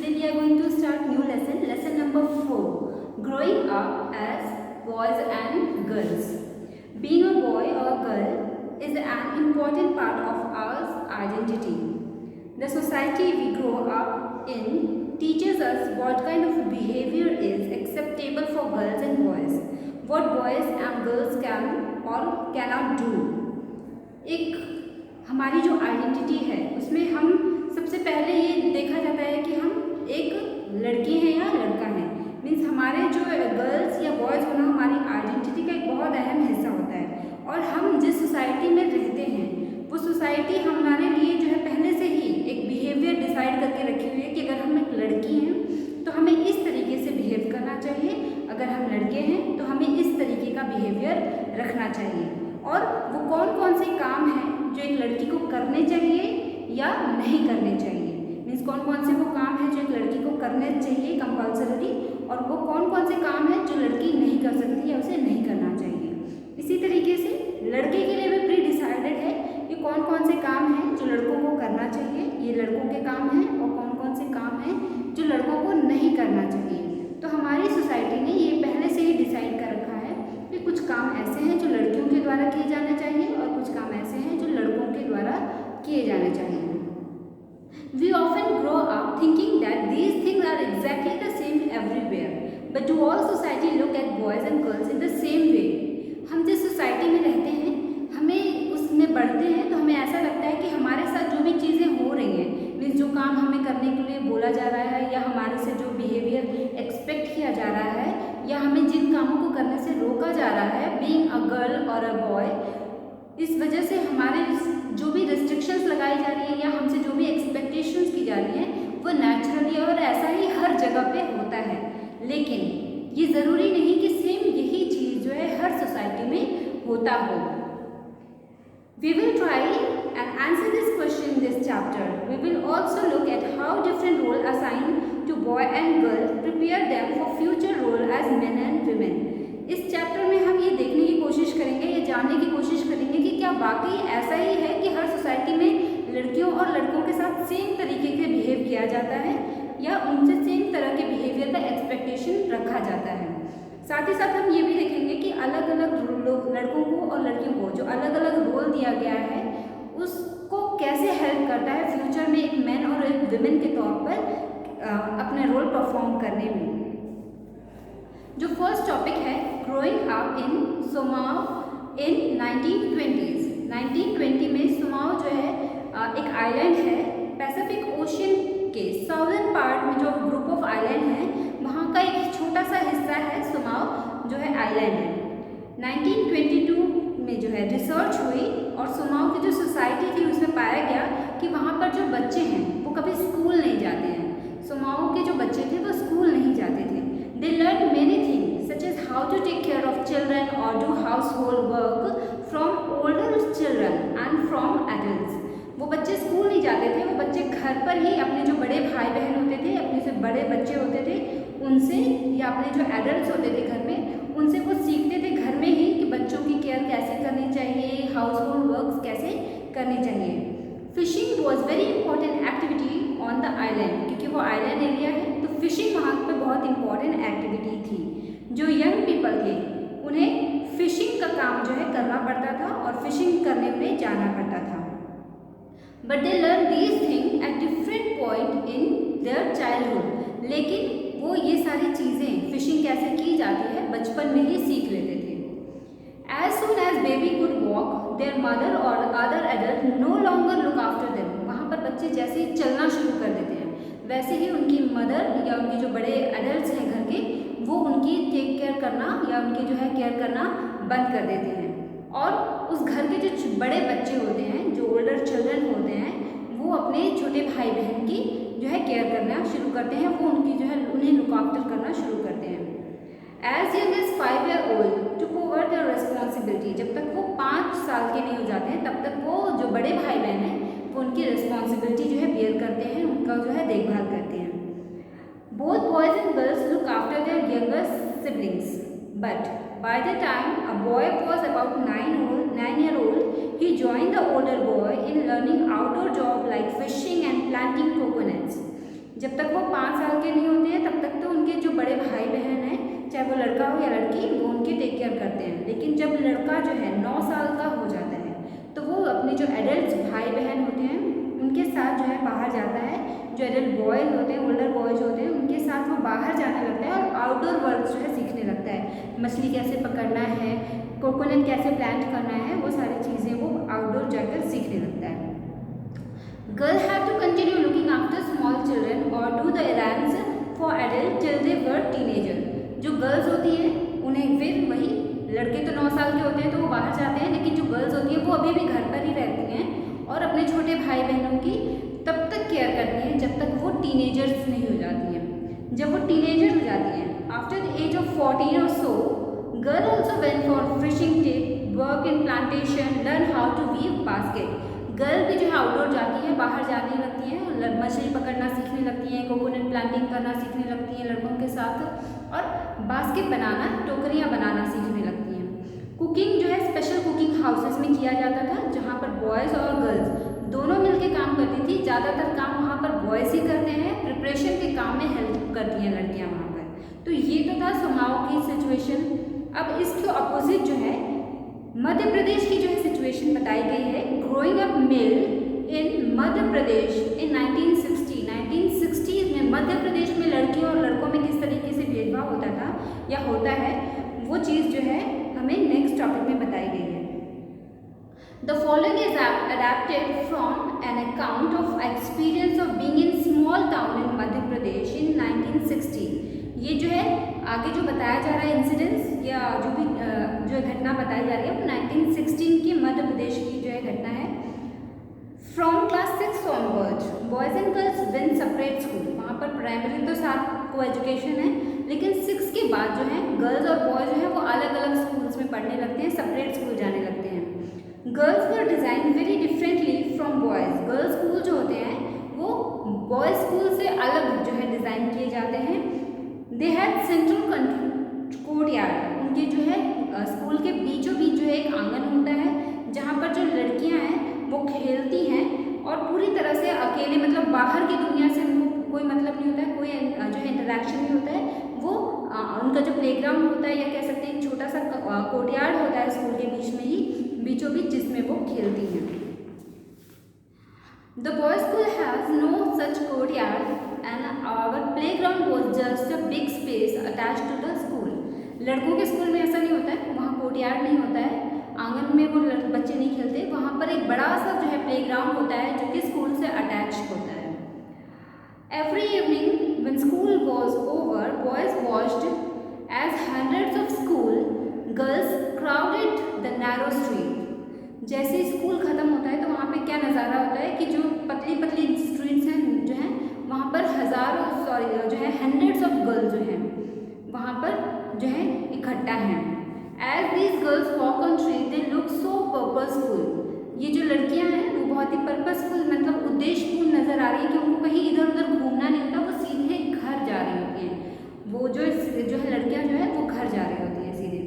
Today we are going to start new lesson number 4, growing up as boys and girls. Being a boy or a girl is an important part of our identity. The society we grow up in teaches us what kind of behavior is acceptable for girls and boys, what boys and girls can or cannot do. एक हमारी जो identity है उसमें हम सबसे पहले ये देखा जाता है कि हम एक लड़की हैं या लड़का है। मीन्स हमारे जो गर्ल्स या बॉयज़ होना हमारी आइडेंटिटी का एक बहुत अहम हिस्सा होता है। और हम जिस सोसाइटी में रहते हैं वो सोसाइटी हमारे लिए जो है पहले से ही एक बिहेवियर डिसाइड करके रखी हुई है कि अगर हम एक लड़की हैं तो हमें इस तरीके से बिहेव करना चाहिए, अगर हम लड़के हैं तो हमें इस तरीके का बिहेवियर रखना चाहिए। और वो कौन कौन से काम हैं जो एक लड़की को करने चाहिए या नहीं करने चाहिए। मीन्स कौन कौन से वो काम हैं जो एक लड़की को करने चाहिए कंपल्सरी, और वो कौन कौन से काम हैं जो लड़की नहीं कर सकती या उसे नहीं करना चाहिए। इसी तरीके से लड़के के लिए भी प्री डिसाइडेड है कि कौन कौन से काम हैं जो लड़कों को करना चाहिए, ये लड़कों के काम हैं, और कौन कौन से काम हैं जो लड़कों को नहीं करना चाहिए। तो हमारी सोसाइटी ने ये पहले से ही डिसाइड कर रखा है कि कुछ काम ऐसे हैं जो लड़कियों के द्वारा किए जाने चाहिए और कुछ काम ऐसे हैं जो लड़कों के द्वारा किए जाने चाहिए। We often grow up thinking that these things are exactly the same everywhere, but do all society look at boys and girls in the same way? हम जिस सोसाइटी में रहते हैं, हमें उसमें बढ़ते हैं तो हमें ऐसा लगता है कि हमारे साथ जो भी चीज़ें हो रही हैं, मीन्स जो काम हमें करने के लिए बोला जा रहा है या हमारे से जो बिहेवियर एक्सपेक्ट किया जा रहा है या हमें जिन कामों को करने से रोका जा रहा है, बीइंग अ गर्ल और अ बॉय, इस वजह से हमारे जो भी रिस्ट्रिक्शंस लगाई जा रही है या हमसे जो भी एक्सपेक्टेशंस की जा रही हैं वो नेचुरली और ऐसा ही हर जगह पे होता है। लेकिन ये ज़रूरी नहीं कि सेम यही चीज़ जो है हर सोसाइटी में होता हो। We will try and answer this question in this chapter. We will also look at how different roles assigned to boy and girl prepare them for future role as men and women. इस chapter में हम ये देखने की कोशिश करेंगे, ये जानने की कोशिश करेंगे कि क्या वाकई ऐसा ही है कि हर सोसाइटी में लड़कियों और लड़कों के साथ सेम तरीके के बिहेव किया जाता है या उनसे सेम तरह के बिहेवियर का एक्सपेक्टेशन रखा जाता है। साथ ही साथ हम ये भी देखेंगे कि अलग अलग लड़कों को और लड़कियों को जो अलग अलग रोल दिया गया है उसको कैसे हेल्प करता है फ्यूचर में एक मैन और एक वुमेन के तौर पर अपने रोल परफॉर्म करने में। जो फर्स्ट टॉपिक है growing up in Samoa in 1920s। 1920 में सोमाओ जो है एक आइलैंड है पैसिफिक ओशियन के साउदर्न पार्ट में। जो ग्रुप ऑफ आइलैंड हैं वहाँ का एक छोटा सा हिस्सा है सोमाओ जो है आइलैंड है। 1922 में जो है रिसर्च हुई और सोमाओ की जो सोसाइटी थी उसमें पाया गया कि वहाँ पर जो बच्चे हैं वो कभी स्कूल नहीं जाते हैं। सोमाओ के जो बच्चे थे वो स्कूल नहीं जाते थे। They learn many things such as how to take care of children or do household work from older children and from adults. वो बच्चे स्कूल नहीं जाते थे, वो बच्चे घर पर ही अपने जो बड़े भाई बहन होते थे, अपने से बड़े बच्चे होते थे उनसे या अपने जो एडल्ट्स होते थे घर में उनसे वो सीखते थे घर में ही कि बच्चों की केयर कैसे करनी चाहिए, हाउस होल्ड वर्क कैसे करनी चाहिए। Fishing was very important activity on the island, क्योंकि वो आइलैंड एरिया है तो फिशिंग वहाँ पे बहुत इंपॉर्टेंट एक्टिविटी थी। जो यंग पीपल थे उन्हें फिशिंग का काम जो है करना पड़ता था और फिशिंग करने में जाना पड़ता था। But they learn these thing at different point in their childhood. लेकिन वो ये सारी चीज़ें फिशिंग कैसे की जाती है बचपन में ही सीख लेते थे। As soon as baby could walk, their mother or other adult no longer look after them. वहाँ पर बच्चे जैसे ही चलना शुरू कर देते हैं वैसे ही उनकी मदर या उनके जो बड़े एडल्ट्स हैं घर के वो उनकी टेक केयर करना या उनकी जो है केयर करना बंद कर देते हैं। और उस घर के जो बड़े बच्चे होते हैं जो ओल्डर चिल्ड्रन होते हैं वो अपने छोटे भाई बहन की जो है केयर करना शुरू करते हैं, वो उनकी जो है उन्हें लुक आफ्टर करना शुरू करते हैं। As young as 5 year old took over their responsibility. जब तक वो 5 साल के नहीं हो जाते हैं तब तक वो जो बड़े भाई बहन हैं वो उनकी रिस्पॉन्सिबिलिटी जो है बेयर करते हैं, उनका जो है देखभाल करते हैं। Both boys and girls look after their younger siblings, but by the time a boy was about 9-year-old, he joined the older boy in learning outdoor job like fishing and planting coconuts. जब तक वो 5 साल के नहीं होते हैं तब तक तो उनके जो बड़े भाई बहन हैं, चाहे वो लड़का हो या लड़की, वो उनकी टेक केयर करते हैं। लेकिन जब लड़का जो है 9 साल का हो जाता है तो वो अपने जो एडल्ट भाई बहन होते हैं उनके साथ जो है बाहर जाता है। जो एडल्ट बॉयज़ होते हैं, ओल्डर बॉयज़ होते हैं, उनके साथ वो बाहर जाने लगता है और आउटडोर वर्क जो है सीखने लगता है। मछली कैसे पकड़ना है, कोकोनट कैसे प्लांट करना है, वो सारी चीज़ें वो आउटडोर जाकर सीखने लगता है। Girl have to continue looking after small children और do the errands for adult till they were teenager. जो गर्ल्स होती हैं उन्हें फिर वही, लड़के तो 9 साल के होते हैं तो वो बाहर जाते हैं, लेकिन जो गर्ल्स होती हैं वो अभी भी घर पर ही रहती हैं और अपने छोटे भाई बहनों की तब तक केयर करती हैं जब तक वो टीनेजर्स नहीं हो जाती हैं। जब वो टीनेजर हो जाती हैं, आफ्टर द एज ऑफ 14 और so, girl also went for fishing trip, work in plantation, learn how to weave basket. Girl भी जो है आउटडोर जाती हैं, बाहर जाने लगती हैं, मछली पकड़ना सीखने लगती हैं, कोकोनट प्लांटिंग करना सीखने लगती हैं लड़कों के साथ, और बास्केट बनाना, टोकरियाँ बनाना सीखने लगती हैं। कुकिंग जो है स्पेशल कुकिंग हाउसेस में किया जाता था जहाँ पर बॉयज़ और गर्ल्स दोनों मिलके काम करती थी। ज़्यादातर काम वहाँ पर बॉयज़ ही करते हैं, प्रिपरेशन के काम में हेल्प करती हैं लड़कियाँ वहाँ पर। तो ये तो था समाओं की सिचुएशन। अब इसके अपोजिट जो है मध्य प्रदेश की जो है सिचुएशन बताई गई है। ग्रोइंग अप मेल इन मध्य प्रदेश इन 1960 में मध्य प्रदेश में लड़कियों और लड़कों में किस तरीके से भेदभाव होता था या होता है, वो चीज़ जो है हमें नेक्स्ट टॉपिक में बताई गई है। The following is adapted from an account of experience of being in small town in Madhya Pradesh in 1960। ये जो है आगे जो बताया जा रहा है इंसिडेंट्स या जो भी जो घटना बताई जा रही है वो 1916 की मध्य प्रदेश की जो है घटना है। From class 6 onward boys and girls when separate school. वहाँ पर प्राइमरी तो साथ को एजुकेशन है, लेकिन 6 के बाद जो है गर्ल्स और बॉयज़ जो है वो अलग अलग स्कूल्स में पढ़ने लगते हैं, सेपरेट स्कूल जाने लगते हैं। Girls were design very differently from boys. Girls school जो होते हैं वो बॉयज़ स्कूल से अलग जो है डिज़ाइन किए जाते हैं। They had central courtyard. उनके जो है स्कूल के बीचों बीच जो है एक आंगन होता है जहाँ पर जो लड़कियाँ हैं वो खेलती हैं और पूरी तरह से अकेले, मतलब बाहर की दुनिया से उनको कोई मतलब नहीं होता है, कोई जो है इंटरेक्शन नहीं होता है। वो उनका जो प्लेग्राउंड होता है या कह सकते हैं एक छोटा सा कोर्टयार्ड होता है स्कूल के बीच में ही, बीचों बीच, जिसमें वो खेलती हैं। The boys' school has no such courtyard and our playground was just a big space attached to the school। लड़कों के स्कूल में ऐसा नहीं होता है, वहाँ कोर्टयार्ड नहीं होता है, आंगन में वो बच्चे नहीं खेलते, वहाँ पर एक बड़ा सा जो है प्लेग्राउंड होता है जो कि स्कूल से अटैच होता है। Every evening when school was over, boys watched as hundreds of school girls crowded the narrow street। जैसे ही स्कूल ख़त्म होता है तो वहाँ पे क्या नज़ारा होता है कि जो पतली पतली स्ट्रीट्स हैं जो हैं वहाँ पर जो है हंड्रेड्स ऑफ गर्ल्स जो हैं वहाँ पर जो है इकट्ठा हैं। As these girls walk on street they look so purposeful. ये जो लड़कियाँ हैं वो बहुत ही पर्पसफुल, मतलब उद्देश्यपूर्ण नज़र आ रही है कि उनको कहीं इधर उधर घूमना नहीं होता, वो सीधे घर जा रही होती हैं। वो जो है लड़कियाँ जो है वो घर जा रही होती हैं सीधे।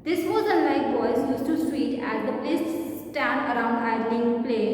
This was unlike boys used to street as the place stand around idling, play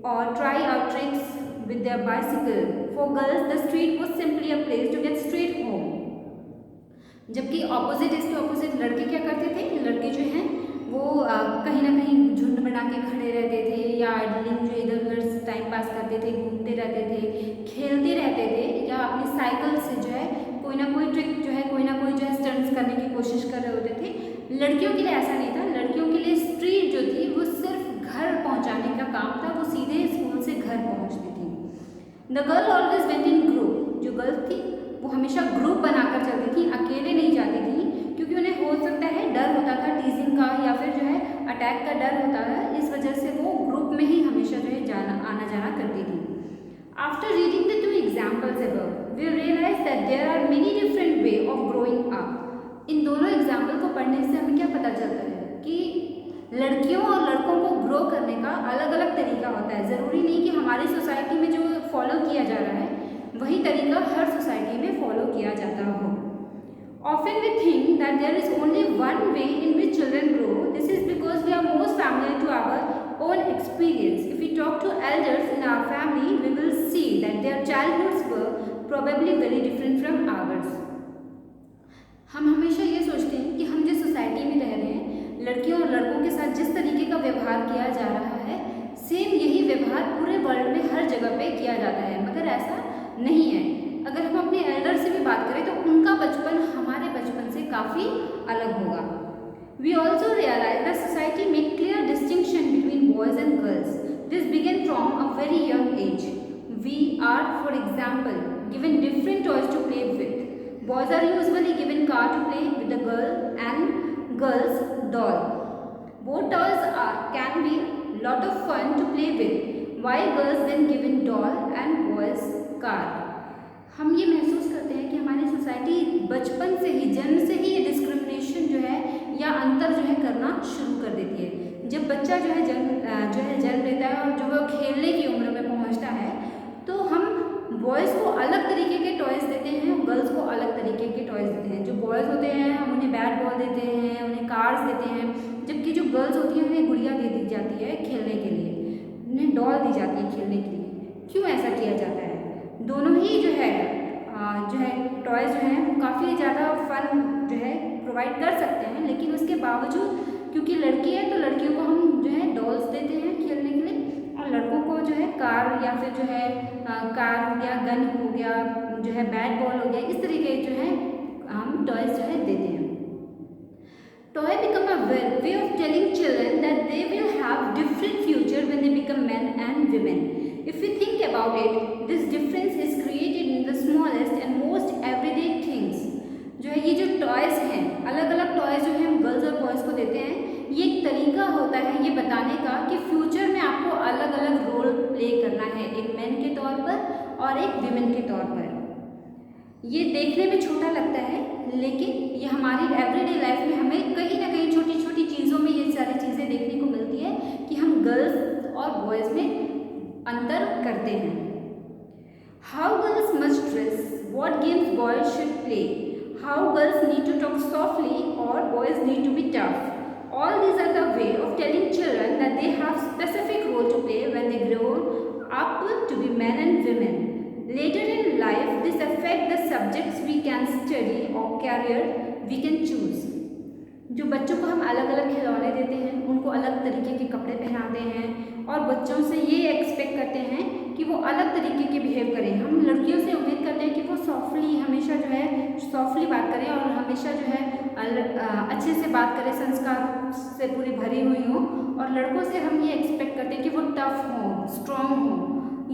or try out tricks with their bicycle. For girls, the street was simply a place to get straight home। जबकि opposite, इसके opposite लड़के क्या करते थे, लड़के जो हैं वो कहीं ना कहीं झुंड बना के खड़े रहते थे या आइडलिंग जो इधर उधर टाइम पास करते थे, घूमते रहते थे, खेलते रहते थे, या अपनी साइकिल से जो है कोई ना कोई ट्रिक जो है कोई ना कोई जो है स्टंट्स करने की कोशिश कर रहे होते थे। लड़कियों के लिए ऐसा नहीं था। लड़कियों के लिए स्ट्रीट जो थी वो सिर्फ घर पहुंचाने का काम था, वो सीधे स्कूल से घर पहुंचती थी। The girl always went in group. जो गर्ल थी वो हमेशा ग्रुप बनाकर चलती थी, अकेले नहीं जाती थी, क्योंकि उन्हें हो सकता है डर होता था टीजिंग का या फिर जो है अटैक का डर होता है, इस वजह से वो ग्रुप में ही हमेशा जो है आना जाना करती थी। After reading the 2 examples above we realise that there are many different way of growing up. इन दोनों एग्जाम्पल को पढ़ने से हमें क्या पता चलता है कि लड़कियों और लड़कों को ग्रो करने का अलग अलग तरीका होता है। ज़रूरी नहीं कि हमारी सोसाइटी में जो फॉलो किया जा रहा है वही तरीका हर सोसाइटी में फॉलो किया जाता हो। Often we think that there is only one way in which children grow. This is because we are most familiar to our own experience. If we talk to elders in our family, we will see that their childhoods were probably very different from ours. हम हमेशा ये सोचते हैं कि हम जिस society में रह रहे हैं, लड़कियों और लड़कों के साथ जिस तरीके का व्यवहार किया जा रहा है, सेम यही व्यवहार पूरे वर्ल्ड में हर जगह पे किया जाता है, मगर ऐसा नहीं है। अगर हम अपने एल्डर से भी बात करें तो उनका बचपन हमारे बचपन से काफ़ी अलग होगा। We also realize that society make clear distinction between boys and girls. This began from a very young age. We are, for example, given different toys to play with. Boys are usually given car to play with the girl and girls doll. Both toys can be lot of fun to play with, while girls then given doll and boys car. हम ये महसूस करते हैं कि हमारी society बचपन से ही, जन्म से ही ये डिस्क्रिमिनेशन जो है या अंतर जो है करना शुरू कर देती है। जब बच्चा जो है जन्म लेता है और जब वो खेलने की उम्र में पहुंचता है तो हम बॉयज़ को अलग तरीके के टॉयज़ देते हैं और गर्ल्स को अलग तरीके के टॉयज़ देते हैं। जो बॉयज़ होते हैं हम उन्हें बैट बॉल देते हैं, उन्हें कार्स देते हैं, जबकि जो गर्ल्स होती हैं उन्हें गुड़िया दे दी जाती है खेलने के लिए, उन्हें डॉल दी जाती है खेलने के लिए। क्यों ऐसा किया जाता है? दोनों ही जो है टॉयज़ जो हैं काफ़ी ज़्यादा फन जो है प्रोवाइड कर सकते हैं, लेकिन उसके बावजूद क्योंकि लड़की है तो लड़कियों को हम जो है डॉल्स देते हैं खेलने के लिए और लड़कों को जो है कार या फिर जो है कार हो गया, गन हो गया, जो है बैट बॉल हो गया, इस तरीके जो है हम टॉयज़ जो है देते हैं। Toy become a way of telling children that they will have different future when they become men and women. If we think about it, this difference is created in the smallest and most everyday things. जो है ये जो toys हैं, अलग अलग toys जो है हम गर्ल्स और बॉयज़ को देते हैं, ये एक तरीका होता है ये बताने का कि फ्यूचर में आपको अलग अलग रोल प्ले करना है, एक मैन के तौर पर और एक विमेन के तौर पर। ये देखने में छोटा लगता है, लेकिन ये हमारी एवरीडे लाइफ में हमें कहीं ना कहीं छोटी छोटी चीज़ों में ये सारी चीज़ें देखने को मिलती है कि हम गर्ल्स और बॉयज़ में अंतर करते हैं। How girls must dress, what games boys should play, how girls need to talk softly और boys need to be tough. All these are the way of telling children that they have specific role to play when they grow up to be men and women. Later in life, this affect the subjects we can study or career we can choose. जो बच्चों को हम अलग अलग खिलौने देते हैं, उनको अलग तरीके के कपड़े पहनाते हैं और बच्चों से ये एक्सपेक्ट करते हैं कि वो अलग तरीके के बिहेव करें। हम लड़कियों से उम्मीद करते हैं कि वो सॉफ्टली हमेशा जो है सॉफ्टली बात करें और हमेशा जो है अच्छे से बात करें, संस्कार से पूरी भरी हुई हो, और लड़कों से हम ये एक्सपेक्ट करते हैं कि वो टफ हो, स्ट्रॉन्ग हो।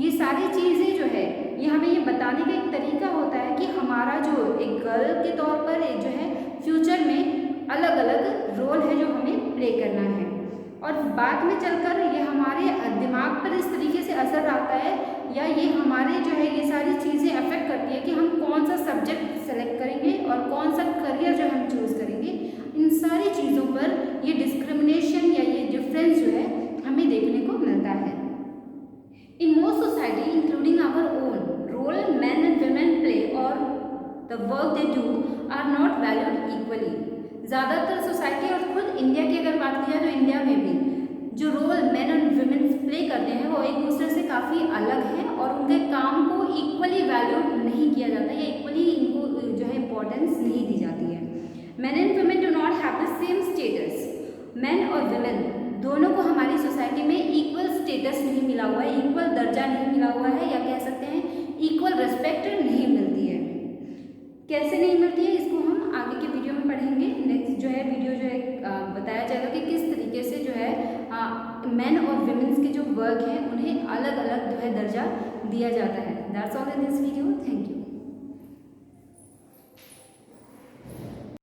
ये सारी चीज़ें जो है ये हमें ये बताने का एक तरीका होता है कि हमारा जो एक गर्ल के तौर पर एक जो है फ्यूचर में अलग अलग रोल है जो हमें प्ले करना है, और बाद में चलकर ये हमारे दिमाग पर इस तरीके से असर आता है या ये हमारे जो है ये सारी चीज़ें अफेक्ट करती है कि हम कौन सा सब्जेक्ट सेलेक्ट करेंगे और कौन सा करियर जो हम चूज़ करेंगे। इन सारी चीज़ों पर ये डिस्क्रिमिनेशन या ये डिफरेंस जो है हमें देखने को मिलता है। In most society including our own, role man and women play और the work they do are not valued equally. ज़्यादातर सोसाइटी और खुद इंडिया की अगर बात की जाए तो इंडिया में भी जो role man and women play करते हैं वो एक दूसरे से काफ़ी अलग हैं और उनके काम को इक्वली वैल्यूड नहीं किया जाता या इक्वली इनको जो है इम्पोर्टेंस नहीं दी जाती है। Man and women do not have the same status. Man और वुमेन दोनों को हमारी सोसाइटी में इक्वल स्टेटस नहीं मिला हुआ है, इक्वल दर्जा नहीं मिला हुआ है, या कह सकते हैं इक्वल रिस्पेक्ट नहीं मिलती है। कैसे नहीं मिलती है इसको हम आगे के वीडियो में पढ़ेंगे। नेक्स्ट जो है वीडियो जो है बताया जाएगा कि किस तरीके से जो है मेन और वुमेन्स के जो वर्क हैं उन्हें अलग अलग जो है दर्जा दिया जाता है। That's all in this video. Thank you.